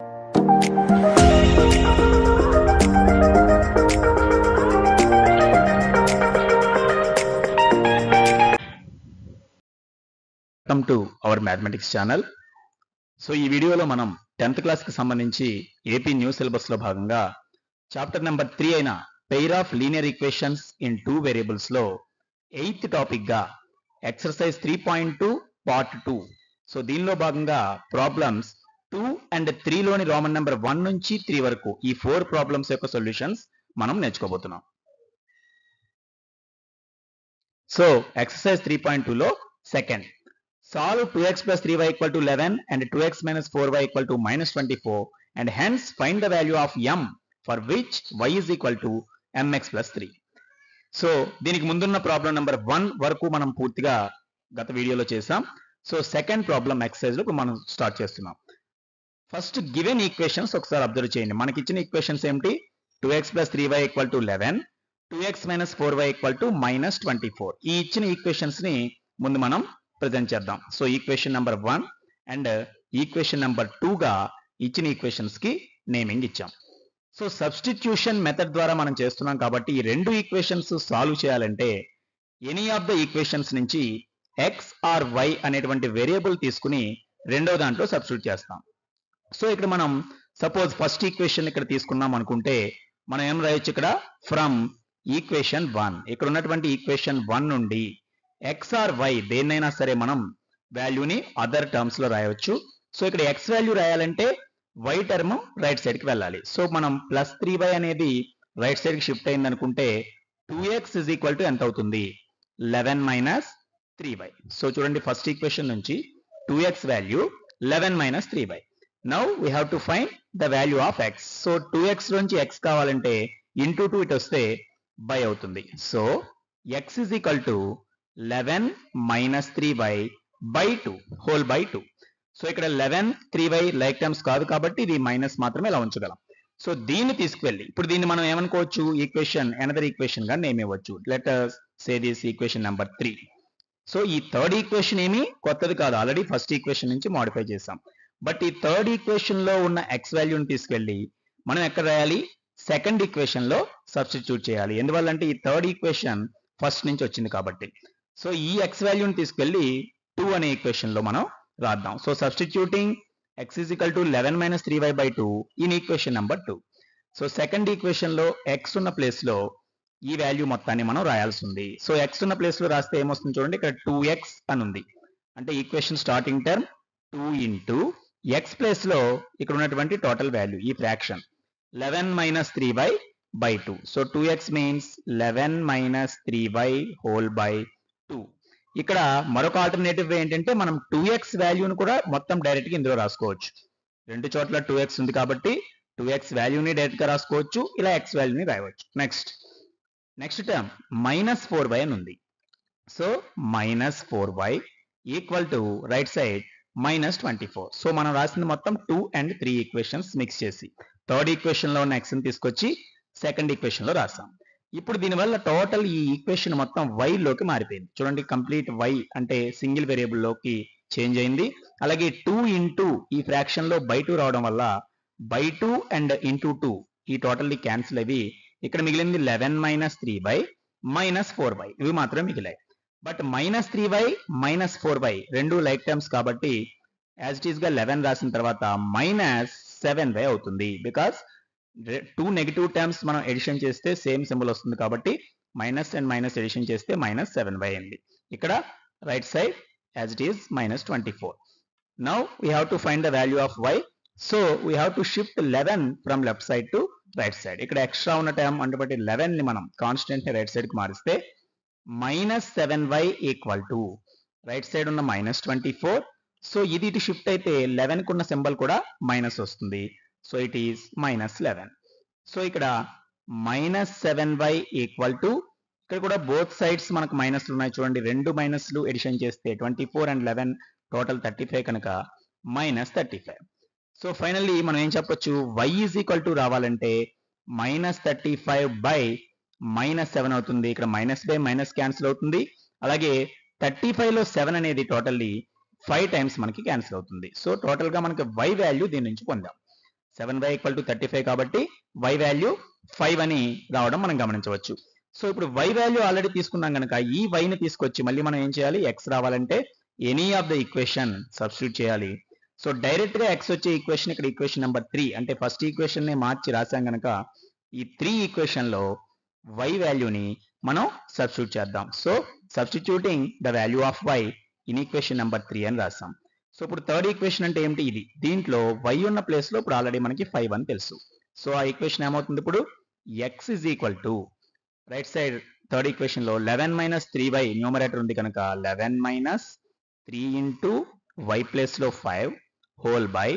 Welcome to our mathematics channel. So ఈ వీడియోలో మనం 10th క్లాస్ కి సంబంధించి ఏపీ న్యూ సిలబస్ లో భాగంగా చాప్టర్ నెంబర్ 3 అయిన pair of linear equations in 2 variables లో 8th టాపిక్ గా ఎక్సర్సైజ్ 3.2 పార్ట్ 2. సో దీనిలో భాగంగా ప్రాబ్లమ్స్ 2 అండ్ 3 లోని రోమన్ నెంబర్ 1 నుంచి 3 వరకు ఈ 4 ప్రాబ్లమ్స్ యొక్క సొల్యూషన్స్ మనం నేర్చుకోబోతున్నాం. సో ఎక్సర్సైజ్ 3.2 లో second, solve 2x plus 3y equal to 11 and 2x minus 4y equal to minus 24 and hence find the value of m for which y is equal to mx plus 3. So దీనికి ముందున్న problem number 1 వరకు మనం పూర్తిగా గత వీడియోలో చేసాం. So second problem exercise లో మనం స్టార్ట్ చేస్తున్నాం. ఫస్ట్ గివెన్ ఈక్వేషన్స్ ఒకసారి అబ్జర్వ్ చేయండి. మనకి ఇచ్చిన ఈక్వేషన్స్ ఏమిటి? 2x plus 3y equal to 11, 2x minus 4y equal to minus 24. ఈ ఇచ్చిన ఈక్వేషన్స్ ని ముందు మనం ప్రెజెంట్ చేద్దాం. So equation number 1 and equation number 2 గా ఇచ్చిన ఈక్వేషన్స్ కి నేమింగ్ ఇచ్చాం. సో సబ్స్టిట్యూషన్ మెథడ్ ద్వారా మనం చేస్తున్నాం కాబట్టి ఈ రెండు ఈక్వేషన్స్ సాల్వ్ చేయాలంటే ఎనీ ఆఫ్ ద ఈక్వేషన్స్ నుంచి ఎక్స్ ఆర్ వై అనేటువంటి వేరియబుల్ తీసుకుని రెండో దాంట్లో సబ్స్టిట్యూట్ చేస్తాం. సో ఇక్కడ మనం సపోజ్ ఫస్ట్ ఈక్వేషన్ ఇక్కడ తీసుకున్నాం అనుకుంటే మనం ఏం రాయొచ్చు? ఇక్కడ ఫ్రమ్ ఈక్వేషన్ 1, ఇక్కడ ఉన్నటువంటి ఈక్వేషన్ 1 నుండి ఎక్స్ ఆర్ వై దేన్నైనా సరే మనం వాల్యూని అదర్ టర్మ్స్ లో రాయవచ్చు. సో ఇక్కడ ఎక్స్ వాల్యూ రాయాలంటే వై టర్మ్ రైట్ సైడ్ కి వెళ్ళాలి. సో మనం ప్లస్ 3y అనేది రైట్ సైడ్ కి షిఫ్ట్ అయింది అనుకుంటే 2x ఇజ్ ఈక్వల్ టు ఎంత అవుతుంది? 11 మైనస్ 3y. సో చూడండి ఫస్ట్ ఈక్వేషన్ నుంచి 2x value 11 minus 3y. Now we have to find the value of x. So 2x నుంచి x కావాలంటే ఇంటూ 2 ఇటు వస్తే బై అవుతుంది. So x is equal to 11 minus 3y by 2 whole by 2. So ఇక్కడ 11 3y like terms కాదు కాబట్టి ఇది minus మాత్రమే ఇలా ఉంచగలం. సో దీన్ని తీసుకువెళ్ళి ఇప్పుడు దీన్ని మనం ఏమనుకోవచ్చు? ఈక్వేషన్ అనదర్ ఈక్వేషన్ గా నేమ్ ఇవ్వచ్చు. Let us say this equation number 3. So ఈ థర్డ్ ఈక్వేషన్ ఏమి కొత్తది కాదు, ఆల్రెడీ ఫస్ట్ ఈక్వేషన్ నుంచి మాడిఫై చేసాం. బట్ ఈ థర్డ్ ఈక్వేషన్ లో ఉన్న x వాల్యూని తీసుకెళ్ళి మనం ఎక్కడ రాయాలి? సెకండ్ ఈక్వేషన్ లో సబ్స్టిట్యూట్ చేయాలి. ఎందువల్లంటే ఈ థర్డ్ ఈక్వేషన్ ఫస్ట్ నుంచి వచ్చింది కాబట్టి. సో ఈ x వాల్యూని తీసుకెళ్ళి 2 అనే ఈక్వేషన్ లో మనం రాద్దాం. So substituting x is equal to 11 minus 3y by 2 in equation number 2. So second equation లో x ఉన్న ప్లేస్ లో ఈ వాల్యూ మొత్తాన్ని మనం రాయాల్సి ఉంది. సో x ఉన్న ప్లేస్ లో రాస్తే ఏమొస్తుంది చూడండి, ఇక్కడ 2x అని ఉంది. అంటే equation starting term 2 into x place లో ఇక్కడ ఉన్నటువంటి టోటల్ వాల్యూ ఈ fraction 11 minus 3y by 2. So 2x means 11 minus 3y whole by 2. ఇక్కడ మరొక ఆల్టర్నేటివ్ ఏంటంటే మనం 2x వాల్యూని కూడా మొత్తం డైరెక్ట్ గా ఇందులో రాసుకోవచ్చు. రెండు చోట్ల 2x ఉంది కాబట్టి 2x వాల్యూని డైరెక్ట్ గా రాసుకోవచ్చు, ఇలా x వాల్యూని రాయవచ్చు. నెక్స్ట్ టర్మ్ మైనస్ 4y అని ఉంది. So minus 4y equal to right side minus 24. So మనం రాసింది మొత్తం 2 and 3 ఈక్వేషన్స్ మిక్స్ చేసి థర్డ్ ఈక్వేషన్ లో ఉన్న x ని తీసుకొచ్చి సెకండ్ ఈక్వేషన్ లో రాసాం. ఇప్పుడు దీనివల్ల టోటల్ ఈ ఈక్వేషన్ మొత్తం y లోకి మారిపోయింది. చూడండి కంప్లీట్ y అంటే సింగిల్ వేరియబుల్ లోకి చేంజ్ అయింది. అలాగే 2 ఇంటూ ఈ ఫ్రాక్షన్ లో బై 2 రావడం వల్ల బై 2 అండ్ ఇంటూ 2 ఈ టోటల్లీ క్యాన్సిల్ అవి ఇక్కడ మిగిలింది 11 మైనస్ 3y మైనస్ 4y ఇవి మాత్రమే మిగిలాయి. But minus 3y minus 4y రెండు లైక్ టర్మ్స్ కాబట్టి యాజ్ ఇట్ ఈస్ గా 11 రాసిన తర్వాత మైనస్ 7y అవుతుంది. బికాస్ 2 నెగటివ్ టర్మ్స్ మనం ఎడిషన్ చేస్తే సేమ్ సింబల్ వస్తుంది కాబట్టి మైనస్ అండ్ మైనస్ ఎడిషన్ చేస్తే మైనస్ 7y అయింది. ఇక్కడ right side as it is minus 24. Now we have to find the value of y. So we have to shift 11 from left side to right side. ఇక్కడ extra ఉన్న term అంటే బట్టి 11 ని మనం constant ని right side కి మారిస్తే minus 7y equal to right side ఉన్న మైనస్ 24. సో ఇది ఇటు షిఫ్ట్ అయితే 11 కు ఉన్న సింబల్ కూడా మైనస్ వస్తుంది. So it is minus 11. So ఇక్కడ మైనస్ 7y ఈక్వల్ టు ఇక్కడ కూడా బోత్ సైడ్స్ మనకు మైనస్లు ఉన్నాయి. చూడండి రెండు మైనస్లు ఎడిషన్ చేస్తే 24 and 11 టోటల్ 35 కనుక మైనస్ 35. సో ఫైనల్లీ మనం ఏం చెప్పొచ్చు? y ఈజ్ ఈక్వల్ టు రావాలంటే మైనస్ 35 బై మైనస్ 7 అవుతుంది. ఇక్కడ మైనస్ బై మైనస్ క్యాన్సిల్ అవుతుంది. అలాగే 35 లో 7 అనేది టోటల్లీ 5 టైమ్స్ మనకి క్యాన్సిల్ అవుతుంది. సో టోటల్ గా మనకి y వాల్యూ దీని నుంచి పొందాం. 7y ఈక్వల్ టు 35 కాబట్టి y వాల్యూ 5 అని రావడం మనం గమనించవచ్చు. సో ఇప్పుడు y వాల్యూ ఆల్రెడీ తీసుకున్నాం కనుక ఈ y ని తీసుకొచ్చి మళ్ళీ మనం ఏం చేయాలి, x రావాలంటే any of the equation substitute చేయాలి. సో డైరెక్ట్ గా x వచ్చే ఈక్వేషన్ ఇక్కడ ఈక్వేషన్ నెంబర్ 3 అంటే ఫస్ట్ ఈక్వేషన్ ని మార్చి రాసాం కనుక ఈ 3 ఈక్వేషన్ లో y వాల్యూని మనం సబ్స్టిట్యూట్ చేద్దాం. So substituting the value of y in equation number 3 అని రాస్తాం. సో ఇప్పుడు థర్డ్ ఈక్వేషన్ అంటే ఏమిటి, ఇది దీంట్లో y ఉన్న ప్లేస్ లో ఇప్పుడు ఆల్రెడీ మనకి 5 అని తెలుసు. సో ఆ ఈక్వేషన్ ఏమవుతుంది, ఇప్పుడు x is equal to right side third equation లో 11 మైనస్ 3y న్యూమరేటర్ ఉంది కనుక 11 మైనస్ 3 ఇంటూ y ప్లేస్ లో 5 హోల్ బై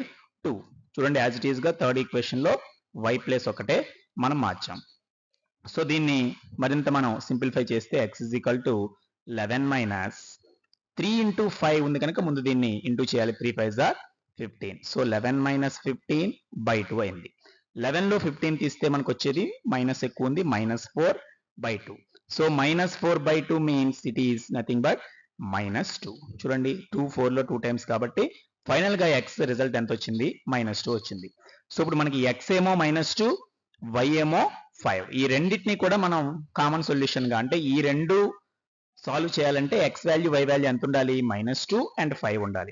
2. చూడండి యాజ్ ఇట్ ఈస్ గా థర్డ్ ఈక్వేషన్ లో y ప్లేస్ ఒకటే మనం మార్చాం. సో దీన్ని మరింత మనం సింప్లిఫై చేస్తే x is equal to 11 minus 3 into 5 ఉంది కనుక ముందు దీన్ని ఇంటూ చేయాలి, 3 5 ఆర్ 15. సో 11 మైనస్ 15 బై 2 అయింది. 11 లో 15 తీస్తే మనకు వచ్చేది మైనస్ ఎక్కువ ఉంది, minus 4 by 2. So minus 4 by 2 means it is nothing but minus 2. చూడండి 2 4 లో 2 టైమ్స్ కాబట్టి ఫైనల్ గా x రిజల్ట్ ఎంత వచ్చింది, మైనస్ 2 వచ్చింది. సో ఇప్పుడు మనకి x ఏమో మైనస్ 2, y ఏమో 5. ఈ రెండింటిని కూడా మనం కామన్ సొల్యూషన్ గా అంటే ఈ రెండు సాల్వ్ చేయాలంటే x వాల్యూ y వాల్యూ ఎంత ఉండాలి, మైనస్ 2 అండ్ 5 ఉండాలి.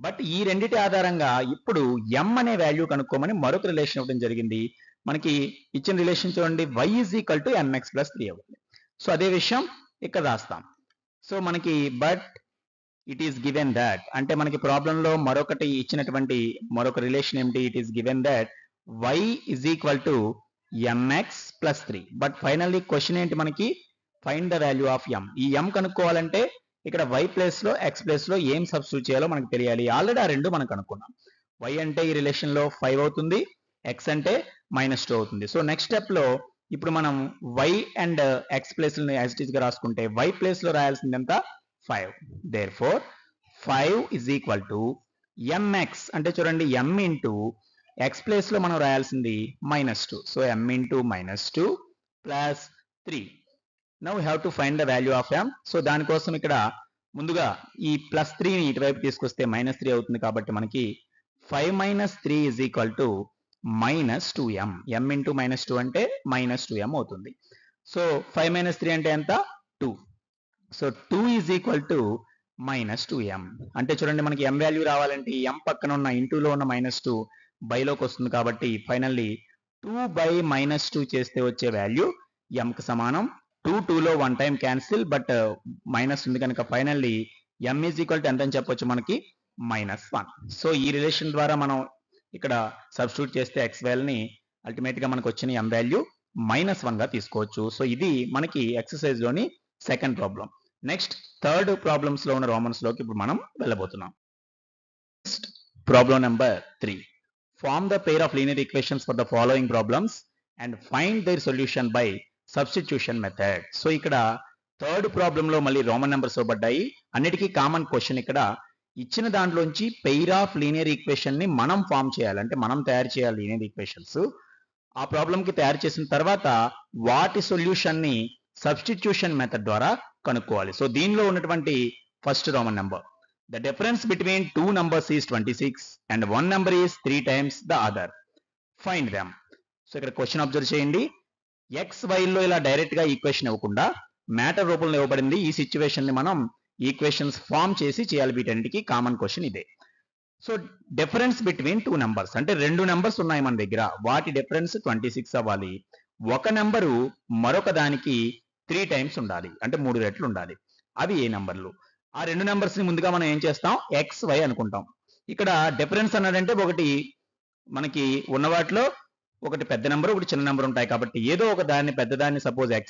బట్ ఈ రెండిటి ఆధారంగా ఇప్పుడు m అనే వాల్యూ కనుక్కోమని మరొక రిలేషన్ ఇవ్వడం జరిగింది. మనకి ఇచ్చిన రిలేషన్ చూడండి, y is equal to mx plus 3 అవ్వాలి. సో అదే విషయం ఇక్కడ రాస్తాం. సో మనకి but it is given that అంటే మనకి ప్రాబ్లం లో మరొకటి ఇచ్చినటువంటి మరొక రిలేషన్ ఏమిటి, it is given that y is equal to mx plus 3. But finally question ఏంటి మనకి, find the value of m. ఈ m కనుక్కోవాలంటే ఇక్కడ y ప్లేస్ లో x ప్లేస్ లో ఏం సబ్స్టిట్యూట్ చేయాలో మనకు తెలియాలి. ఆల్రెడీ ఆ రెండు మనం కనుక్కున్నాం. y అంటే ఈ రిలేషన్ లో 5 అవుతుంది, x అంటే మైనస్ 2 అవుతుంది. సో నెక్స్ట్ స్టెప్ లో ఇప్పుడు మనం y and x place as it is గా రాసుకుంటే y ప్లేస్ లో రాయాల్సింది ఎంత, 5. Therefore 5 is equal to mx అంటే చూడండి m ఇంటూ x ప్లేస్ లో మనం రాయాల్సింది minus 2. So m into minus 2 plus 3. Now we have to find the value of m. So దానికోసం ఇక్కడ ముందుగా ఈ ప్లస్ 3ని ఇటువైపు తీసుకొస్తే మైనస్ 3 అవుతుంది కాబట్టి మనకి 5 minus 3 is equal to minus 2m. m into minus 2 అంటే మైనస్ 2m అవుతుంది. సో 5 మైనస్ 3 అంటే ఎంత, 2. So 2 is equal to minus 2m. అంటే చూడండి మనకి m వాల్యూ రావాలంటే ఈ m పక్కన ఉన్న ఇంటూలో ఉన్న మైనస్ 2 బైలోకి వస్తుంది కాబట్టి ఫైనల్లీ 2 బై మైనస్ 2 చేస్తే వచ్చే వాల్యూ m కి సమానం. 2 లో 1 టైం క్యాన్సిల్ బట్ మైనస్ ఉంది కనుక finally m is equal to ఎంత అని చెప్పొచ్చు మనకి, మైనస్ 1. సో ఈ రిలేషన్ ద్వారా మనం ఇక్కడ సబ్స్టిట్యూట్ చేస్తే x వాల్యూని అల్టిమేట్ గా మనకు వచ్చిన m వాల్యూ మైనస్ 1 గా తీసుకోవచ్చు. సో ఇది మనకి ఎక్సర్సైజ్ లోని second problem. Next third problems లో ఉన్న రోమన్స్ లోకి ఇప్పుడు మనం వెళ్ళబోతున్నాం. Problem number 3. Form the pair of linear equations for the following problems and find their solution by substitution method. So ఇక్కడ థర్డ్ ప్రాబ్లం లో మళ్ళీ రోమన్ నెంబర్స్ ఇవ్వబడ్డాయి. అన్నిటికీ కామన్ క్వశ్చన్ ఇక్కడ ఇచ్చిన దాంట్లోంచి పెయిర్ ఆఫ్ లీనియర్ ఈక్వేషన్ ని మనం ఫామ్ చేయాలంటే మనం తయారు చేయాలి లీనియర్ ఈక్వేషన్స్. ఆ ప్రాబ్లం కి తయారు చేసిన తర్వాత వాటి సొల్యూషన్ ని సబ్స్టిట్యూషన్ మెథడ్ ద్వారా కనుక్కోవాలి. సో దీనిలో ఉన్నటువంటి first Roman number, the difference between 2 numbers is 26 and 1 number is 3 times the other. Find them. So ఇక్కడ క్వశ్చన్ అబ్జర్వ్ చేయండి. x y లో ఇలా డైరెక్ట్ గా ఈక్వేషన్ ఇవ్వకుండా మ్యాటర్ రూపంలో ఇవ్వబడింది. ఈ సిచ్యువేషన్ ని మనం ఈక్వేషన్స్ ఫామ్ చేసి చేయాలి. వీటన్నిటికీ కామన్ క్వశ్చన్ ఇదే. సో డిఫరెన్స్ బిట్వీన్ 2 numbers అంటే 2 numbers ఉన్నాయి మన దగ్గర, వాటి డిఫరెన్స్ 26 అవ్వాలి. ఒక నెంబరు మరొక దానికి 3 times ఉండాలి, అంటే 3 రెట్లు ఉండాలి. అవి ఏ నంబర్లు? ఆ 2 numbers ని ముందుగా మనం ఏం చేస్తాం, x y అనుకుంటాం. ఇక్కడ డిఫరెన్స్ అన్నాడంటే ఒకటి మనకి ఉన్న వాటిలో ఒకటి పెద్ద నెంబర్ ఒకటి చిన్న నెంబర్ ఉంటాయి కాబట్టి ఏదో ఒక దాన్ని పెద్దదాన్ని సపోజ్ x,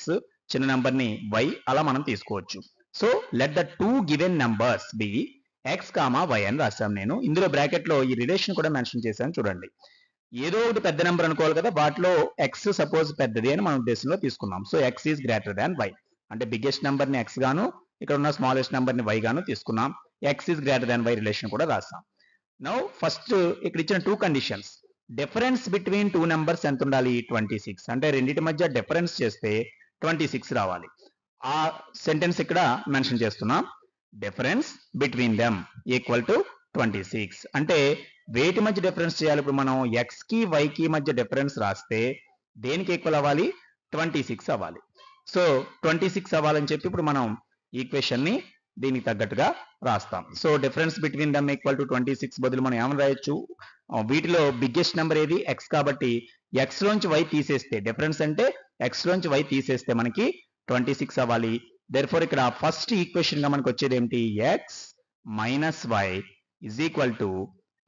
చిన్న నెంబర్ ని y అలా మనం తీసుకోవచ్చు. So let the 2 given numbers be x, y అని రాశాం. నేను ఇందులో బ్రాకెట్ లో ఈ రిలేషన్ కూడా మెన్షన్ చేశాను చూడండి. ఏదో ఒకటి పెద్ద నెంబర్ అనుకోవాలి కదా, వాటిలో x సపోజ్ పెద్దది అని మన ఉద్దేశంలో తీసుకున్నాం. So x is greater than y అంటే బిగ్గెస్ట్ నెంబర్ ని x గాను ఇక్కడ ఉన్న స్మాలెస్ట్ నెంబర్ ని y గాను తీసుకున్నాం. x is greater than y relation కూడా రాస్తాం. నౌ ఫస్ట్ ఇక్కడ ఇచ్చిన 2 కండిషన్స్, డిఫరెన్స్ బిట్వీన్ 2 numbers ఎంత ఉండాలి, 26. అంటే రెండింటి మధ్య డిఫరెన్స్ చేస్తే 26 రావాలి. ఆ సెంటెన్స్ ఇక్కడ మెన్షన్ చేస్తున్నాం. Difference between them equal to 26. అంటే వేటి మధ్య డిఫరెన్స్ చేయాలి? ఇప్పుడు మనం x కి y కి మధ్య డిఫరెన్స్ రాస్తే దేనికి ఈక్వల్ అవ్వాలి? 26 అవ్వాలి. సో 26 అవ్వాలని చెప్పి ఇప్పుడు మనం ఈక్వేషన్ ని దీనికి తగ్గట్టుగా రాస్తాం. So difference between dum equal to 26 బదులు మనం ఏమని రాయొచ్చు? వీటిలో బిగ్గెస్ట్ నెంబర్ ఏది? x కాబట్టి x లోంచి y తీసేస్తే, డిఫరెన్స్ అంటే x లోంచి y తీసేస్తే మనకి 26 అవ్వాలి. దెర్ఫోర్ ఇక్కడ ఫస్ట్ ఈక్వేషన్ గా మనకు వచ్చేది ఏంటి? x minus y is equal to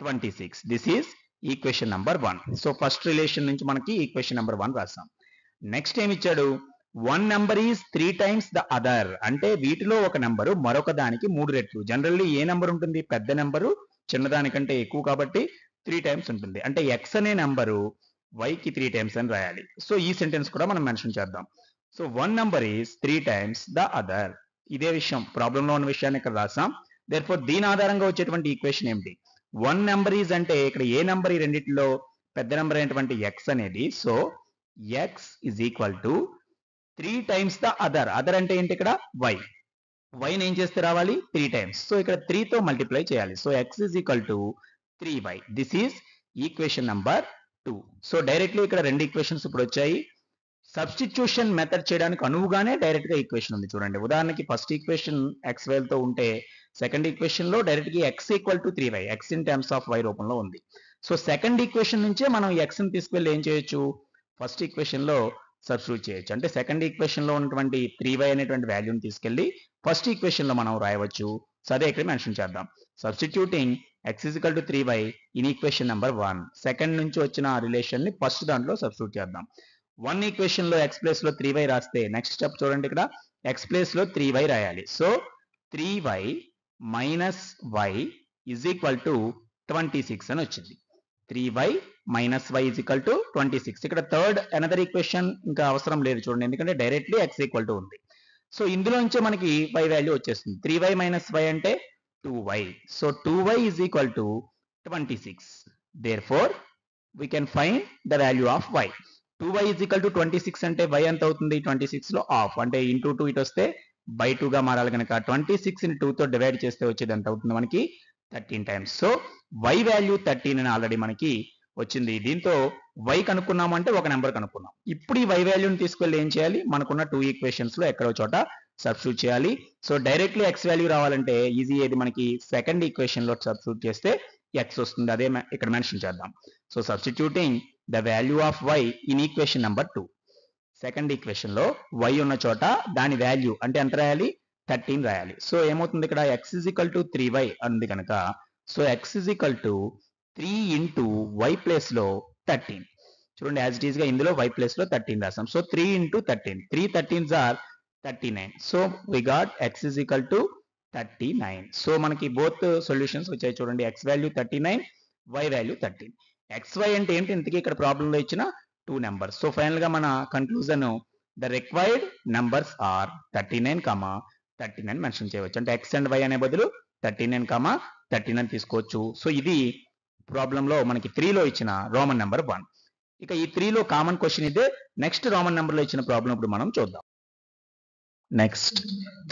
26. This is equation number 1. So first relation నుంచి మనకి ఈక్వేషన్ నెంబర్ 1 రాస్తాం. నెక్స్ట్ ఏమి ఇచ్చాడు? One number is 3 times the other. అంటే వీటిలో ఒక నెంబరు మరొక దానికి 3 రెట్లు. జనరల్లీ ఏ నెంబర్ ఉంటుంది? పెద్ద నెంబరు చిన్నదానికంటే ఎక్కువ కాబట్టి 3 times ఉంటుంది. అంటే x అనే నెంబరు y కి 3 times అని రాయాలి. సో ఈ సెంటెన్స్ కూడా మనం మెన్షన్ చేద్దాం. So one number is 3 times the other. ఇదే విషయం ప్రాబ్లంలో ఉన్న విషయాన్ని ఇక్కడ రాసాం. దెర్ఫోర్ దీని ఆధారంగా వచ్చేటువంటి ఈక్వేషన్ ఏమిటి? వన్ నెంబర్ ఈజ్ అంటే ఇక్కడ ఏ నెంబర్ ఈ రెండిట్లో పెద్ద నెంబర్ అయినటువంటి x అనేది. So x is equal to 3 times the other. Other అంటే ఏంటి? ఇక్కడ y. y ని ఏం చేస్తే రావాలి? 3 times. సో ఇక్కడ 3 తో మల్టిప్లై చేయాలి. So x is equal to 3y. This is equation number 2. So directly ఇక్కడ రెండు ఈక్వేషన్స్ ఇప్పుడు వచ్చాయి. సబ్స్టిట్యూషన్ మెథడ్ చేయడానికి అనువుగానే డైరెక్ట్ గా ఈక్వేషన్ ఉంది చూడండి. ఉదాహరణకి ఫస్ట్ ఈక్వేషన్ xy తో ఉంటే సెకండ్ ఈక్వేషన్ లో డైరెక్ట్ గా x equal to 3y, x in terms of y రూపంలో ఉంది. సో సెకండ్ ఈక్వేషన్ నుంచే మనం x ని తీసుకెళ్ళి ఏం చేయొచ్చు? ఫస్ట్ ఈక్వేషన్ లో సబ్స్టిట్యూట్ చేయొచ్చు. అంటే సెకండ్ ఈక్వేషన్ లో ఉన్నటువంటి 3y అనేటువంటి వాల్యూని తీసుకెళ్లి ఫస్ట్ ఈక్వేషన్ లో మనం రాయవచ్చు. సో అదే ఇక్కడ మెన్షన్ చేద్దాం. Substituting x is equal to 3y in equation number 1. Second నుంచి వచ్చిన రిలేషన్ ని ఫస్ట్ దాంట్లో సబ్స్టిట్యూట్ చేద్దాం. వన్ ఈక్వేషన్ లో x ప్లేస్ లో 3y రాస్తే నెక్స్ట్ స్టెప్ చూడండి, ఇక్కడ x ప్లేస్ లో 3y రాయాలి. So 3y minus y is equal to 26 అని వచ్చింది. 3y minus y is equal to 26. ఇక్కడ థర్డ్ అనదర్ ఈక్వేషన్ ఇంకా అవసరం లేదు చూడండి, ఎందుకంటే డైరెక్ట్లీ x ఈక్వల్ టు ఉంది. సో ఇందులోంచే మనకి y వాల్యూ వచ్చేస్తుంది. 3y మైనస్ y అంటే 2y. So 2y is equal to 26. Therefore we can find the value of y. 2y is equal to 26 అంటే y ఎంత అవుతుంది? 26 లో హాఫ్ అంటే ఇంటూ 2 ఇటు వస్తే బై 2 గా మారాలి కనుక 26 ని 2 తో డివైడ్ చేస్తే వచ్చేది ఎంత అవుతుంది మనకి? 13 టైమ్స్. సో y వాల్యూ 13 అని ఆల్రెడీ మనకి వచ్చింది. దీంతో y కనుక్కున్నాము అంటే ఒక నెంబర్ కనుక్కున్నాం. ఇప్పుడు ఈ y వాల్యూని తీసుకెళ్ళి ఏం చేయాలి? మనకున్న 2 ఈక్వేషన్స్ లో ఎక్కడో చోట సబ్స్టిట్యూట్ చేయాలి. సో డైరెక్ట్లీ x వాల్యూ రావాలంటే ఈజీ ఏది? మనకి సెకండ్ ఈక్వేషన్ లో సబ్స్టిట్యూట్ చేస్తే x వస్తుంది. అదే ఇక్కడ మెన్షన్ చేద్దాం. So substituting the value of y in equation number 2. Second equation లో y ఉన్న చోట దాని వాల్యూ అంటే ఎంత రాయాలి? 13 రాయాలి. సో ఏమవుతుంది ఇక్కడ? x is equal to 3y అంది కనుక so x is equal to 3 into y place లో 13. చూడండి యాజ్ ఇట్ ఈస్ గా ఇందులో y ప్లేస్ లో 13 రాసాం. So 3 into 13, 3 13s are 39. So we got x is equal to 39. So మనకి బోత్ సొల్యూషన్స్ వచ్చాయి చూడండి. x value 39, y value 13. xy అంటే ఏంటి? ఇంతకీ ఇక్కడ ప్రాబ్లం లో ఇచ్చిన 2 నెంబర్స్. సో ఫైనల్ గా మన conclusion the required numbers are 39, 39 mention చేయవచ్చు. అంటే x అండ్ y అనే బదులు 39, 39 తీసుకోవచ్చు. సో ఇది ప్రాబ్లం లో మనకి 3 లో ఇచ్చిన రోమన్ నెంబర్ 1. ఇక ఈ 3 లో కామన్ క్వశ్చన్ ఇదే. నెక్స్ట్ రోమన్ నెంబర్ లో ఇచ్చిన ప్రాబ్లం ఇప్పుడు మనం చూద్దాం. నెక్స్ట్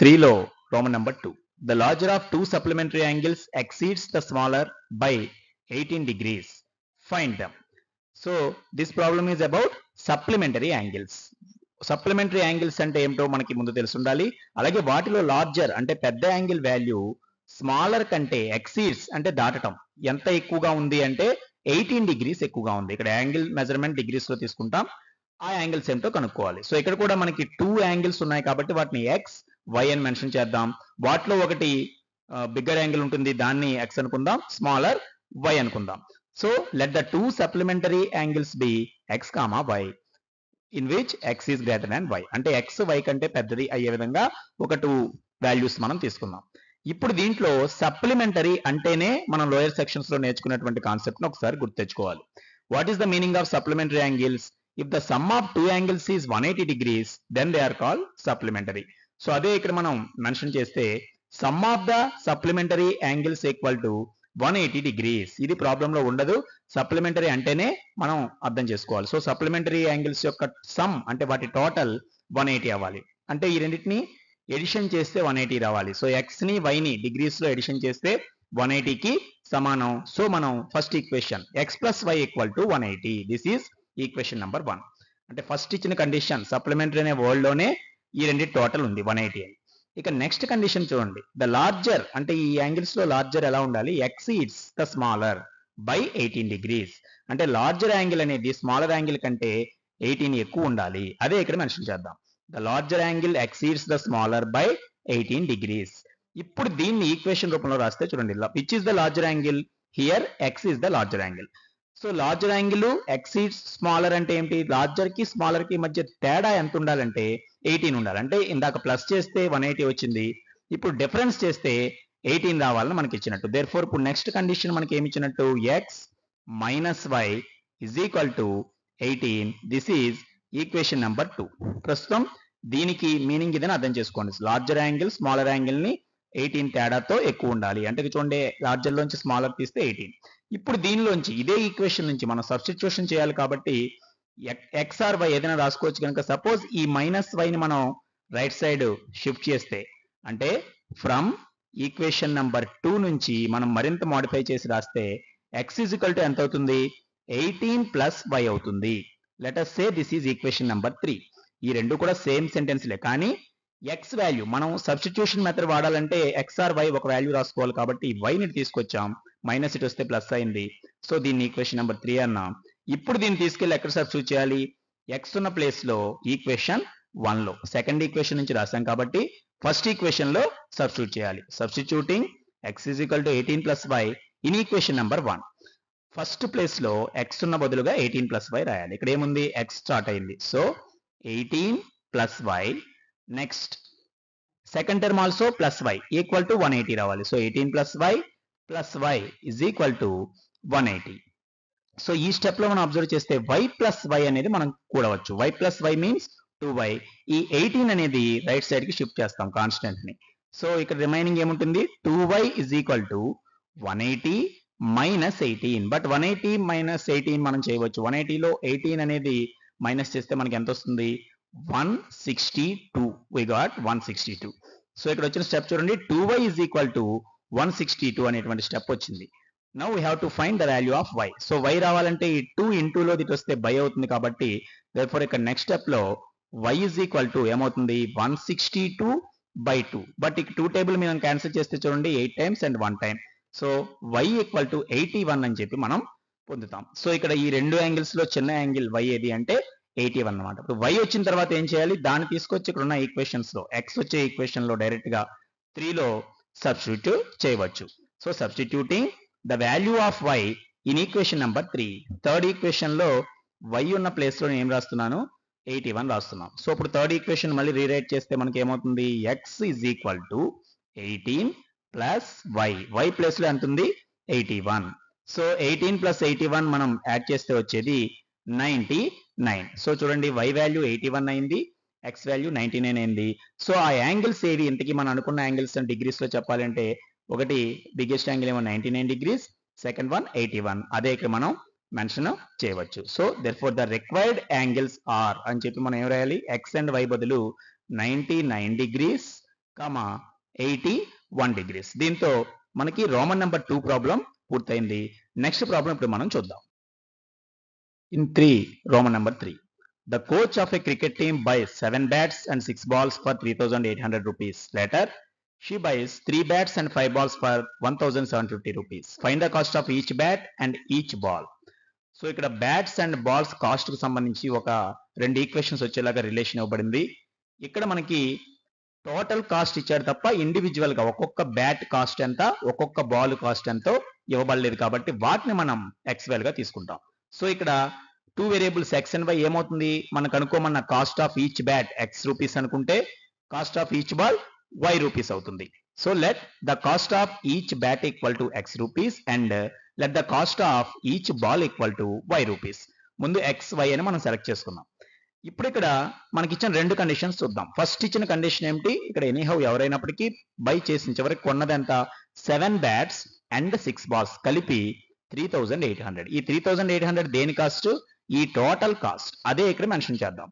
3 లో Roman number 2. The larger of 2 supplementary angles exceeds the smaller by 18 degrees. Find them. So this problem is about supplementary angles. Supplementary angles అంటే ఏమిటో మనకి ముందు తెలిసి ఉండాలి. అలాగే వాటిలో లార్జర్ అంటే పెద్ద యాంగిల్ వాల్యూ స్మాలర్ కంటే ఎక్సీడ్స్ అంటే దాటటం ఎంత ఎక్కువగా ఉంది అంటే 18 degrees ఎక్కువగా ఉంది. ఇక్కడ యాంగిల్ మెజర్మెంట్ డిగ్రీస్ లో తీసుకుంటాం. ఆ యాంగిల్స్ ఏంటో కనుక్కోవాలి. సో ఇక్కడ కూడా మనకి 2 యాంగిల్స్ ఉన్నాయి కాబట్టి వాటిని ఎక్స్ వై అని మెన్షన్ చేద్దాం. వాటిలో ఒకటి బిగ్గర్ యాంగిల్ ఉంటుంది, దాన్ని ఎక్స్ అనుకుందాం, స్మాలర్ వై అనుకుందాం. So let the 2 supplementary angles be x, y in which x is greater than y. అంటే ఎక్స్ వై కంటే పెద్దది అయ్యే విధంగా ఒక 2 వాల్యూస్ మనం తీసుకుందాం. ఇప్పుడు దీంట్లో సప్లిమెంటరీ అంటేనే మనం లోయర్ సెక్షన్స్ లో నేర్చుకున్నటువంటి కాన్సెప్ట్ ను ఒకసారి గుర్తు తెచ్చుకోవాలి. What is the meaning of supplementary angles? If the sum of 2 angles is 180 degrees then they are called supplementary. So అదే ఇక్కడ మనం మెన్షన్ చేస్తే sum of the supplementary angles equal to 180 degrees. ఇది ప్రాబ్లం లో ఉండదు. సప్లిమెంటరీ అంటేనే మనం అర్థం చేసుకోవాలి. సో సప్లిమెంటరీ యాంగిల్స్ యొక్క సమ్ అంటే వాటి టోటల్ 180 అవ్వాలి. అంటే ఈ రెండింటిని ఎడిషన్ చేస్తే 180 రావాలి. సో ఎక్స్ ని వై ని డిగ్రీస్ లో ఎడిషన్ చేస్తే 180కి సమానం. సో మనం first equation x plus y equal to 180. This is equation number 1. అంటే ఫస్ట్ ఇచ్చిన కండిషన్ సప్లిమెంటరీ అనే వర్డ్ లోనే ఈ రెండు టోటల్ ఉంది 180 అని. ఇక నెక్స్ట్ కండిషన్ చూడండి. ద లార్జర్ అంటే ఈ యాంగిల్స్ లో లార్జర్ ఎలా ఉండాలి? Exceeds the smaller by 18 degrees. అంటే లార్జర్ యాంగిల్ అనేది స్మాలర్ యాంగిల్ కంటే 18 ఎక్కువ ఉండాలి. అదే ఇక్కడ మెన్షన్ చేద్దాం. The larger angle exceeds the smaller by 18 degrees. ఇప్పుడు దీన్ని ఈక్వేషన్ రూపంలో రాస్తే చూడండి, which is the larger angle? Here X is the larger angle. So larger angle exceeds smaller అంటే ఏంటి? లార్జర్ కి స్మాలర్ కి మధ్య తేడా ఎంత ఉండాలంటే 18 ఉండాలి. అంటే ఇందాక ప్లస్ చేస్తే 180 వచ్చింది, ఇప్పుడు డిఫరెన్స్ చేస్తే 18 రావాలని మనకి ఇచ్చినట్టు. దేర్ఫోర్ ఇప్పుడు నెక్స్ట్ కండిషన్ మనకి ఏమి ఇచ్చినట్టు? X minus y is equal to 18. This is equation number 2. ప్రస్తుతం దీనికి మీనింగ్ ఇదని అర్థం చేసుకోండి. లార్జర్ యాంగిల్ స్మాలర్ యాంగిల్ ని 18 తేడాతో ఎక్కువ ఉండాలి. అంటే చూడండి, లార్జర్ లోంచి స్మాలర్ తీస్తే 18. ఇప్పుడు దీనిలోంచి ఇదే ఈక్వేషన్ నుంచి మనం సబ్స్టిట్యూషన్ చేయాలి కాబట్టి ఎక్స్ ఆర్ వై ఏదైనా రాసుకోవచ్చు కనుక సపోజ్ ఈ మైనస్ వైని మనం రైట్ సైడ్ షిఫ్ట్ చేస్తే అంటే ఫ్రమ్ ఈక్వేషన్ నెంబర్ 2 నుంచి మనం మరింత మోడిఫై చేసి రాస్తే ఎక్స్ ఈక్వల్ టు ఎంత అవుతుంది? 18 ప్లస్ వై అవుతుంది. Let us say this is equation number 3. ఈ రెండు కూడా సేమ్ సెంటెన్స్లే, కానీ ఎక్స్ వాల్యూ మనం సబ్స్టిట్యూషన్ మెథడ్ వాడాలంటే ఎక్స్ ఆర్ వై ఒక వాల్యూ రాసుకోవాలి కాబట్టి వైని తీసుకొచ్చాం, మైనస్ ఇటు వస్తే ప్లస్ అయింది. సో దీన్ని ఈక్వేషన్ నెంబర్ 3 అన్నాం. ఇప్పుడు దీన్ని తీసుకెళ్లి ఎక్కడ సబ్స్టిట్యూట్ చేయాలి? ఎక్స్ ఉన్న ప్లేస్ లో ఈక్వేషన్ 1 లో సెకండ్ ఈక్వేషన్ నుంచి రాసాం కాబట్టి ఫస్ట్ ఈక్వేషన్ లో సబ్స్టిట్యూట్ చేయాలి. Substituting x is equal to 18 plus y in equation number 1. First place లో ఎక్స్ ఉన్న బదులుగా 18 ప్లస్ వై రాయాలి. ఇక్కడ ఏముంది? ఎక్స్ స్టార్ట్ అయింది. So 18 plus y, next second term also plus y equal to 180 రావాలి. So 18 plus y plus y is equal to 180. So ఈ స్టెప్ లో మనం అబ్జర్వ్ చేస్తే వై ప్లస్ వై అనేది మనం కూడవచ్చు. Y plus y means 2y. ఈ 18 అనేది రైట్ సైడ్ కి షిఫ్ట్ చేస్తాం కాన్స్టెంట్ ని. సో ఇక్కడ రిమైనింగ్ ఏముంటుంది? 2y is equal to 180 minus 18. But 180 minus 18 మనం చేయవచ్చు. 180 లో 18 అనేది మైనస్ చేస్తే మనకి ఎంత వస్తుంది? 162. We got 162. సో ఇక్కడ వచ్చిన స్టెప్ చూడండి, 2y ఇజ్ ఈక్వల్ టు 162 అనేటువంటి స్టెప్ వచ్చింది. Now we have to find the value of y. So y రావాలంటే ఈ 2 ఇంటూ లో దిట్ వస్తే బై అవుతుంది కాబట్టి దేర్ఫోర్ ఇక్కడ నెక్స్ట్ స్టెప్ లో y ఇజ్ ఈక్వల్ టు ఏమవుతుంది? 162 బై 2. బట్ ఇక 2 టేబుల్ మనం క్యాన్సిల్ చేస్తే చూడండి 8 times and 1 time. So y equal to 81 అని చెప్పి మనం పొందుతాం. సో ఇక్కడ ఈ రెండు యాంగిల్స్ లో చిన్న యాంగిల్ y ఏది అంటే 81 అన్నమాట. ఇప్పుడు y వచ్చిన తర్వాత ఏం చేయాలి? దాన్ని తీసుకొచ్చి ఇక్కడ ఉన్న ఈక్వేషన్స్ లో x వచ్చే ఈక్వేషన్ లో డైరెక్ట్ గా 3 లో సబ్స్టిట్యూట్ చేయవచ్చు. So substituting the value of y in equation number 3. Third equation లో y ఉన్న ప్లేస్ లో నేను ఏం రాస్తున్నాను? 81 రాస్తున్నాం. సో ఇప్పుడు థర్డ్ ఈక్వేషన్ మళ్ళీ రీరైట్ చేస్తే మనకి ఏమవుతుంది? x is equal to 18 plus y place లో ఎంత ఉంది? 81. సో 18 ప్లస్ 81 మనం యాడ్ చేస్తే వచ్చేది 99. సో చూడండి y వాల్యూ 81 అయింది, x వాల్యూ 99 అయింది. సో ఆ యాంగిల్స్ ఏవి? ఇంతకీ మనం అనుకున్న యాంగిల్స్ డిగ్రీస్ లో చెప్పాలంటే ఒకటి బిగ్గెస్ట్ యాంగిల్ ఏమో 99 డిగ్రీస్, సెకండ్ వన్ 81. అదే ఇక్కడ మనం మెన్షన్ చేయవచ్చు. So therefore the required angles are అని చెప్పి మనం ఏం రాయాలి? ఎక్స్ అండ్ వై బదులు 99 డిగ్రీస్, 81 డిగ్రీస్. దీంతో మనకి రోమన్ నెంబర్ 2 ప్రాబ్లం పూర్తయింది. నెక్స్ట్ ప్రాబ్లం ఇప్పుడు మనం చూద్దాం. In 3, Roman number 3. The coach of a cricket team buys 7 bats and 6 balls for 3,800 rupees. Later, she buys 3 bats and 5 balls for 1,750 rupees. Find the cost of each bat and each ball. So ఇక్కడ bats and balls cost కు సంబంధించి ఒక రెండు equations వచ్చేలాగా relation ఇవ్వబడింది. ఇక్కడ మనకి total cost ఇచ్చాడు తప్ప ఇండివిజువల్ గా ఒక్కొక్క బ్యాట్ కాస్ట్ ఎంత, ఒక్కొక్క బాల్ కాస్ట్ ఎంతో ఇవ్వబడలేదు కాబట్టి వాటిని మనం ఎక్స్వెల్ గా తీసుకుంటాం. సో ఇక్కడ 2 వేరియబుల్స్ ఎక్స్ అండ్ వై ఏమవుతుంది? మనకు అనుకోమన్న cost of each bat x rupees అనుకుంటే cost of each ball y rupees అవుతుంది. So let the cost of each bat equal to x rupees and let the cost of each ball equal to y rupees. ముందు x y అని మనం select చేసుకున్నాం. ఇప్పుడు ఇక్కడ మనకి ఇచ్చిన రెండు కండిషన్స్ చూద్దాం. ఫస్ట్ ఇచ్చిన కండిషన్ ఏమిటి? ఇక్కడ ఎనీహౌ ఎవరైనప్పటికీ బై చేసిన చివరికి కొన్నదంత 7 బ్యాట్స్ అండ్ 6 బాల్స్ కలిపి 3,800. ఈ 3,800 దేని కాస్ట్? ఈ టోటల్ కాస్ట్. అదే ఇక్కడ మెన్షన్ చేద్దాం.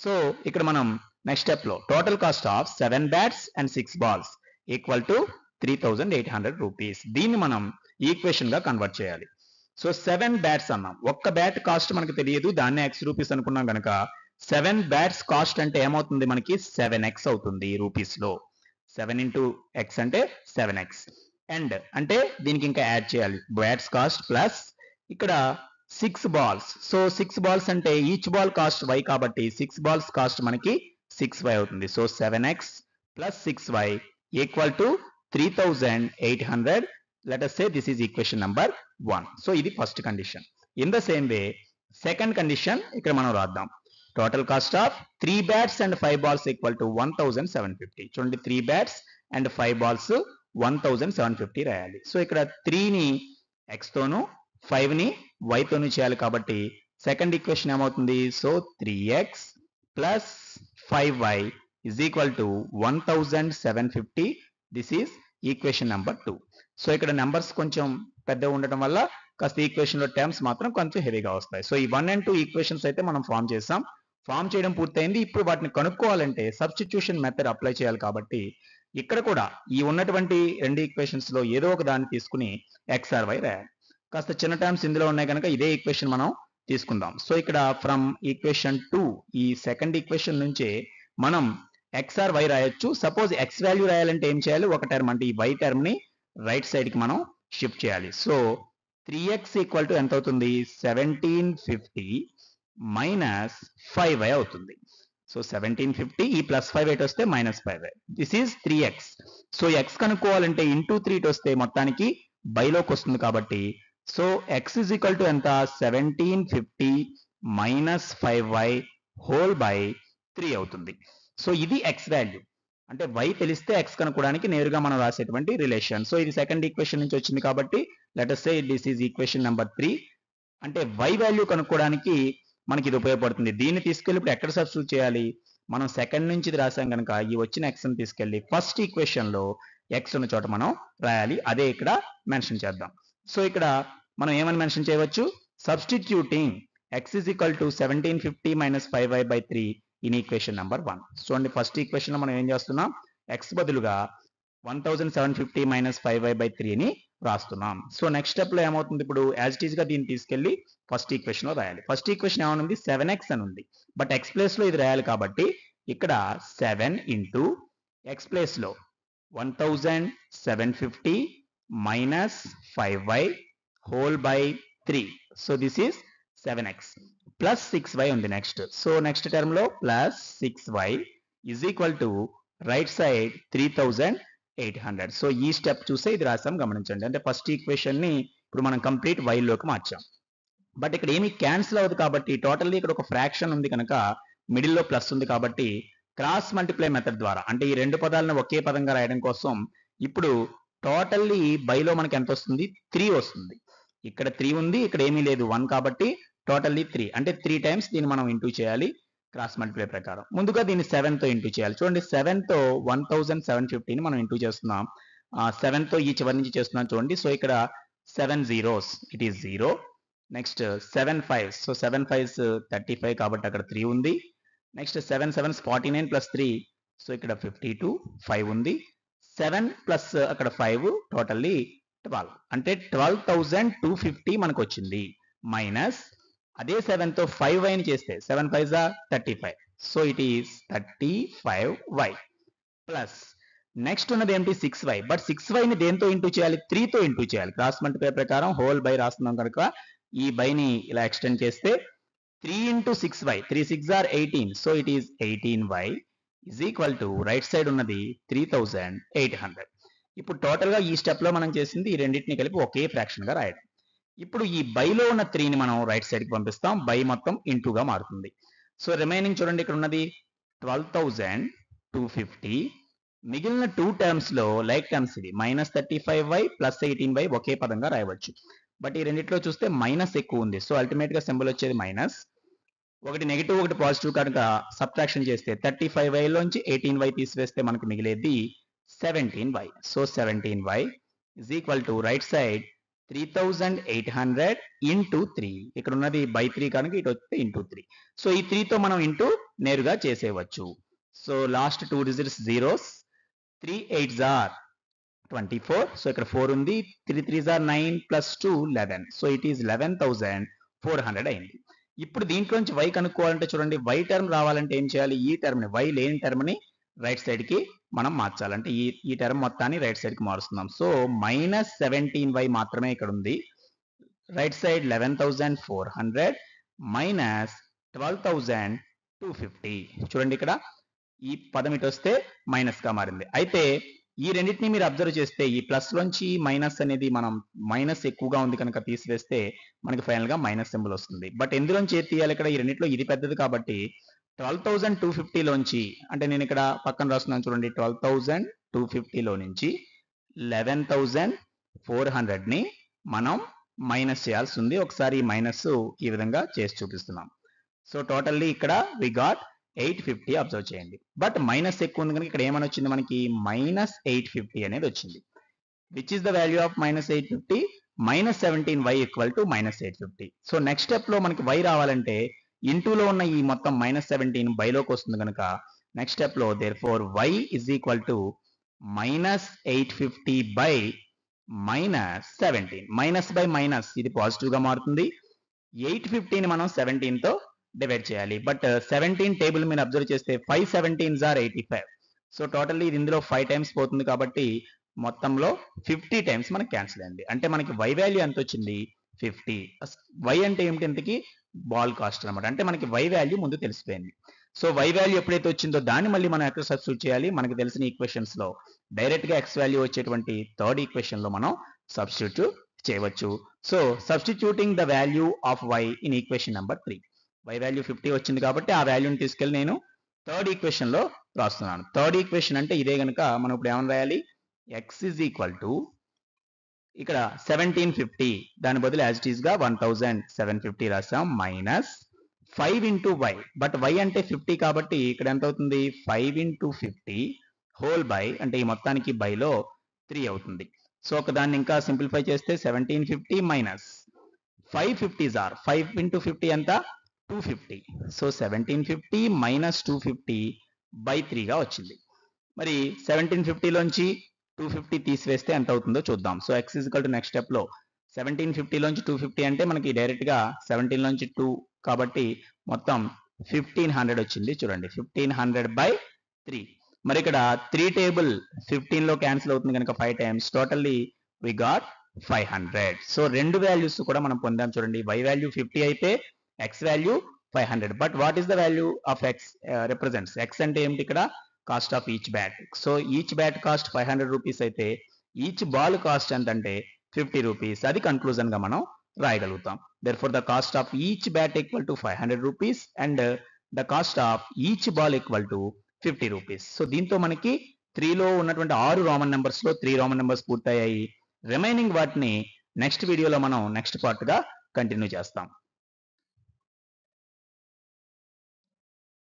సో ఇక్కడ మనం నెక్స్ట్ స్టెప్ లో total cost of 7 bats and 6 balls equal to 3,800 rupees. దీన్ని మనం ఈక్వేషన్ గా కన్వర్ట్ చేయాలి. సో 7 బ్యాట్స్ అన్నాం. ఒక్క బ్యాట్ కాస్ట్ మనకు తెలియదు, దాన్నే x రూపీస్ అనుకున్నాం కనుక 7 బ్యాట్స్ కాస్ట్ అంటే ఏమవుతుంది మనకి 7x అవుతుంది రూపీస్ లో. 7 ఇంటూ x అంటే 7x. అండ్ అంటే దీనికి ఇంకా యాడ్ చేయాలి బ్యాట్స్ కాస్ట్ ప్లస్ ఇక్కడ 6 బాల్స్. సో 6 బాల్స్ అంటే ఈచ్ బాల్ కాస్ట్ y కాబట్టి 6 బాల్స్ కాస్ట్ మనకి 6y అవుతుంది. So 7x plus 6y equal to 3,800. Let us say this is equation number 1. So ఇది first condition. In the same way second condition ఇక్కడ మనం రాద్దాం. Total cost of 3 bats and 5 balls equal to 1,750. చూడండి 3 bats and 5 balls 1,750 రాయాలి. So ఇక్కడ 3ని x తోను 5ని y తోను చేయాలి కాబట్టి సెకండ్ ఈక్వేషన్ ఏమవుతుంది? So 3x plus 5y is equal to 1,750. This is equation number 2. So ఇక్కడ నెంబర్స్ కొంచెం పెద్దగా ఉండటం వల్ల కాస్త ఈక్వేషన్ లో టర్మ్స్ మాత్రం కొంచెం హెవీగా వస్తాయి. సో ఈ 1 and 2 ఈక్వేషన్స్ అయితే మనం ఫామ్ చేసాం. ఫామ్ చేయడం పూర్తయింది. ఇప్పుడు వాటిని కనుక్కోవాలంటే సబ్స్టిట్యూషన్ మెథడ్ అప్లై చేయాలి కాబట్టి ఇక్కడ కూడా ఈ ఉన్నటువంటి రెండు ఈక్వేషన్స్ లో ఏదో ఒక దాన్ని తీసుకుని x or y రాయాలి. కాస్త చిన్న టర్మ్స్ ఇందులో ఉన్నాయి కనుక ఇదే ఈక్వేషన్ మనం తీసుకుందాం. సో ఇక్కడ ఫ్రమ్ ఈక్వేషన్ 2 ఈ సెకండ్ ఈక్వేషన్ నుంచే మనం x or y రాయొచ్చు. సపోజ్ x వాల్యూ రాయాలంటే ఏం చేయాలి? ఒక టర్మ్ అంటే ఈ y టర్మ్ ని రైట్ సైడ్ కి మనం షిఫ్ట్ చేయాలి. సో 3x ఈక్వల్ టు ఎంత అవుతుంది? 1750 మైనస్ 5y అవుతుంది. సో 1750 ఈ ప్లస్ 5 ఎయిట్ వస్తే minus 5y. This is 3x. So x కనుక్కోవాలంటే ఇంటూ 3 వస్తే మొత్తానికి బైలోకి వస్తుంది కాబట్టి so x is equal to ఎంత? 1750 మైనస్ 5y హోల్ బై 3 అవుతుంది. సో ఇది x వాల్యూ. అంటే y తెలిస్తే x కనుక్కోవడానికి నేరుగా మనం రాసేటువంటి రిలేషన్. సో ఇది సెకండ్ ఈక్వేషన్ నుంచి వచ్చింది కాబట్టి let us say this is equation number 3. అంటే y వాల్యూ కనుక్కోవడానికి మనకి ఇది ఉపయోగపడుతుంది. దీన్ని తీసుకెళ్ళి ఇప్పుడు ఎక్కడ సబ్స్టిట్యూట్ చేయాలి? మనం సెకండ్ నుంచి ఇది రాసాం కనుక ఈ వచ్చిన x ని తీసుకెళ్ళి ఫస్ట్ ఈక్వేషన్ లో x ఉన్న చోట మనం రాయాలి. అదే ఇక్కడ మెన్షన్ చేద్దాం. సో ఇక్కడ మనం ఏమని మెన్షన్ చేయవచ్చు? Substituting x is equal to 1750 minus 5y by 3 in equation number 1. చూడండి ఫస్ట్ ఈక్వేషన్ లో మనం ఏం చేస్తున్నాం? x బదులుగా 1750 minus 5y by 3 ని రాస్తున్నాం. సో నెక్స్ట్ స్టెప్ లో ఏమవుతుంది? ఇప్పుడు యాజ్ ఇట్ ఈస్ గా దీన్ని తీసుకెళ్లి ఫస్ట్ ఈక్వేషన్ లో రాయాలి. ఫస్ట్ ఈక్వేషన్ ఏమనుంది? 7x అని ఉంది. బట్ x ప్లేస్ లో ఇది రాయాలి కాబట్టి ఇక్కడ 7 ఇంటూ x ప్లేస్ లో 1750 minus 5y whole by 3. So this is 7x plus 6y ఉంది నెక్స్ట్. సో నెక్స్ట్ టర్మ్ లో plus 6y is equal to right side 3,800. So ఈ స్టెప్ చూసే ఇది రాసాం గమనించండి. అంటే ఫస్ట్ ఈక్వేషన్ ని ఇప్పుడు మనం కంప్లీట్ y లోకి మార్చాం. బట్ ఇక్కడ ఏమి క్యాన్సిల్ అవ్వదు కాబట్టి టోటల్లీ ఇక్కడ ఒక ఫ్రాక్షన్ ఉంది కనుక మిడిల్ లో ప్లస్ ఉంది కాబట్టి క్రాస్ మల్టిప్లై మెథడ్ ద్వారా అంటే ఈ రెండు పదాలను ఒకే పదంగా రాయడం కోసం ఇప్పుడు టోటల్లీ బైలో మనకి ఎంత వస్తుంది? 3 వస్తుంది. ఇక్కడ 3 ఉంది, ఇక్కడ ఏమీ లేదు 1 కాబట్టి టోటల్లీ 3 అంటే 3 టైమ్స్ దీన్ని మనం ఇంటూ చేయాలి క్రాస్ మల్టిప్లై ప్రకారం. ముందుగా దీన్ని 7 తో ఇంటూ చేయాలి. చూడండి 7 తో 1750 ని మనం ఇంటూ చేస్తున్నాం. 7 తో ఈ చివరి నుంచి చేస్తున్నాం చూడండి. సో ఇక్కడ 7 zeros it is 0. Next 7 5s. So 7 5s 35 కాబట్టి అక్కడ 3 ఉంది. Next 7 7s 49 plus 3. సో ఇక్కడ 52 5 ఉంది. 7 ప్లస్ అక్కడ 5 టోటల్లీ 12 అంటే 12,250 మనకు వచ్చింది. మైనస్ అదే 7 తో 5y ని చేస్తే 7 5s 35. So it is 35y plus next ఉన్నది ఏంటి? 6y. బట్ 6y ని దేంతో ఇంటూ చేయాలి? 3 తో ఇంటూ చేయాలి. క్రాస్ మల్టిప్లై ప్రకారం హోల్ బై రాస్తున్నాం కనుక ఈ బైని ఇలా ఎక్స్టెండ్ చేస్తే 3 into 6y 3 6 18. So it is 18y is equal to right side ఉన్నది 3,800. ఇప్పుడు టోటల్ గా ఈ స్టెప్ లో మనం చేసింది ఈ రెండింటిని కలిపి ఒకే ఫ్రాక్షన్ గా రాయడం. ఇప్పుడు ఈ బైలో ఉన్న 3 ని మనం రైట్ సైడ్ కి పంపిస్తాం. బై మొత్తం ఇంటూగా మారుతుంది. సో రిమైనింగ్ చూడండి ఇక్కడ ఉన్నది 12,250. మిగిలిన 2 టర్మ్స్ లో లైక్ టర్మ్స్ ఇది మైనస్ 35y ప్లస్ 18y ఒకే పదంగా రాయవచ్చు. బట్ ఈ రెండిట్లో చూస్తే మైనస్ ఎక్కువ ఉంది. సో అల్టిమేట్ గా సింబల్ వచ్చేది మైనస్. ఒకటి నెగిటివ్ ఒకటి పాజిటివ్ కనుక సబ్ట్రాక్షన్ చేస్తే 35y లోంచి 18y తీసివేస్తే మనకు మిగిలేది 17y. So 17y is equal to right side 3,800 into 3. ఇక్కడ ఉన్నది బై 3 కనుక ఇటు వస్తే ఇంటూ 3. సో ఈ 3 తో మనం ఇంటూ నేరుగా చేసేయవచ్చు. So last 2 digits zeros. 3 8s are 24. So ఇక్కడ 4 ఉంది, 3 3s are 9 plus 2 11. So it is 11,400 అయింది. ఇప్పుడు దీంట్లోంచి y కనుక్కోవాలంటే చూడండి, y టర్మ్ రావాలంటే ఏం చేయాలి? ఈ టర్మ్ ని, y లేని టర్మ్ ని రైట్ సైడ్ కి మనం మార్చాలంటే ఈ టర్మ్ మొత్తాన్ని రైట్ సైడ్ కి మారుస్తున్నాం. సో -17y మాత్రమే ఇక్కడ ఉంది. Right side 11,400 minus 12,250. చూడండి ఇక్కడ ఈ పదం ఇటు వస్తే మైనస్ గా మారింది. అయితే ఈ రెండింటిని మీరు అబ్జర్వ్ చేస్తే ఈ ప్లస్ లోంచి మైనస్ అనేది మనం మైనస్ ఎక్కువగా ఉంది కనుక తీసివేస్తే మనకి ఫైనల్ గా మైనస్ సింబల్ వస్తుంది. బట్ ఎందులోంచి ఏది తీయాలి? ఇక్కడ ఈ రెండింటిలో ఇది పెద్దది కాబట్టి 12,250 లోంచి, అంటే నేను ఇక్కడ పక్కన రాస్తున్నాను చూడండి, 12,250 లో నుంచి 11,400 ని మనం మైనస్ చేయాల్సి ఉంది. ఒకసారి ఈ మైనస్ ఈ విధంగా చేసి చూపిస్తున్నాం. సో టోటల్లీ ఇక్కడ వి గాట్ 850 అబ్జర్వ్ చేయండి. బట్ మైనస్ ఎక్కువ ఉంది కనుక ఇక్కడ ఏమని వచ్చింది మనకి? -850 అనేది వచ్చింది. Which is the value of -850? -17y equal to -850. So next step లో మనకి y రావాలంటే ఇంటూలో ఉన్న ఈ మొత్తం -17 బైలోకి వస్తుంది కనుక నెక్స్ట్ స్టెప్ లో therefore y is equal to -850 by -17. Minus by minus ఇది పాజిటివ్ గా మారుతుంది. 850ని మనం 17 తో డివైడ్ చేయాలి. బట్ 17 టేబుల్ మీరు అబ్జర్వ్ చేస్తే 5 17s are 85. సో టోటల్లీ ఇది ఇందులో 5 టైమ్స్ పోతుంది కాబట్టి మొత్తంలో 50 టైమ్స్ మనకి క్యాన్సిల్ అయింది. అంటే మనకి y వాల్యూ ఎంత వచ్చింది? 50. y అంటే ఏమిటి? ఇంతకి బాల్ కాస్ట్ అనమాట. అంటే మనకి y వాల్యూ ముందు తెలిసిపోయింది. సో y వాల్యూ ఎప్పుడైతే వచ్చిందో దాన్ని మళ్ళీ మనం ఎక్కడ సబ్స్టిట్యూట్ చేయాలి? మనకి తెలిసిన ఈక్వేషన్స్ లో డైరెక్ట్ గా x వాల్యూ వచ్చేటువంటి థర్డ్ ఈక్వేషన్ లో మనం సబ్స్టిట్యూట్ చేయవచ్చు. So substituting the value of y in equation number 3. y value 50 వచ్చింది కాబట్టి ఆ వాల్యూని తీసుకెళ్ళి నేను థర్డ్ ఈక్వేషన్ లో రాస్తున్నాను. థర్డ్ ఈక్వేషన్ అంటే ఇదే కనుక మనం ఇప్పుడు ఏమని రాయాలి? x ఇజ్ ఈక్వల్ టు ఇక్కడ 1750 దాని బదులు యాజ్ ఇట్ ఈస్ గా 1750 రాసాం minus 5 into y. But y అంటే 50 కాబట్టి ఇక్కడ ఎంత అవుతుంది? 5 ఇంటూ 50 హోల్ బై, అంటే ఈ మొత్తానికి బైలో 3 అవుతుంది. సో ఒక దాన్ని ఇంకా సింప్లిఫై చేస్తే 1750 మైనస్ 550s are 5 ఇంటూ 50 ఎంత? 250. సో 1750 మైనస్ 250 బై 3 గా వచ్చింది. మరి 1750 లోంచి 250 తీసివేస్తే ఎంత అవుతుందో చూద్దాం. So x equal to next step లో 1750 లోంచి 250 అంటే మనకి డైరెక్ట్ గా 17 లోంచి 2 కాబట్టి మొత్తం 1500 వచ్చింది. చూడండి 1500 బై 3. మరి ఇక్కడ 3 టేబుల్ 15 లో క్యాన్సిల్ అవుతుంది కనుక 5 times totally we got 500. So రెండు వాల్యూస్ కూడా మనం పొందాం. చూడండి y వాల్యూ 50 అయితే x value 500. But what is the value of x represents? x అంటే ఏమిటి? ఇక్కడ cost of each bat. So each bat cost 500 rupees అయితే ఈచ్ బాల్ కాస్ట్ ఎంత అంటే 50 రూపీస్. అది కన్క్లూజన్ గా మనం రాయగలుగుతాం. Therefore the cost of each bat equal to 500 rupees and the cost of each ball equal to 50 rupees. So దీంతో మనకి 3 లో ఉన్నటువంటి 6 రోమన్ నెంబర్స్ లో 3 రోమన్ నెంబర్స్ పూర్తయ్యాయి. రిమైనింగ్ వాటిని నెక్స్ట్ వీడియోలో మనం నెక్స్ట్ పార్ట్ గా కంటిన్యూ చేస్తాం.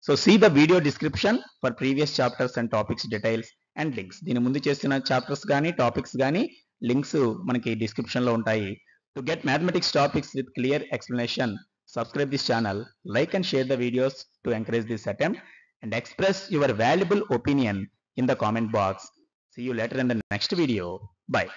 So see the video description for previous chapters and topics details and links. దీని ముందు చేసిన చాప్టర్స్ గానీ టాపిక్స్ గానీ లింక్స్ మనకి డిస్క్రిప్షన్ లో ఉంటాయి. To get mathematics topics with clear explanation, subscribe this channel, like and share the videos to encourage this attempt, and express your valuable opinion in the comment box. See you later in the next video. Bye.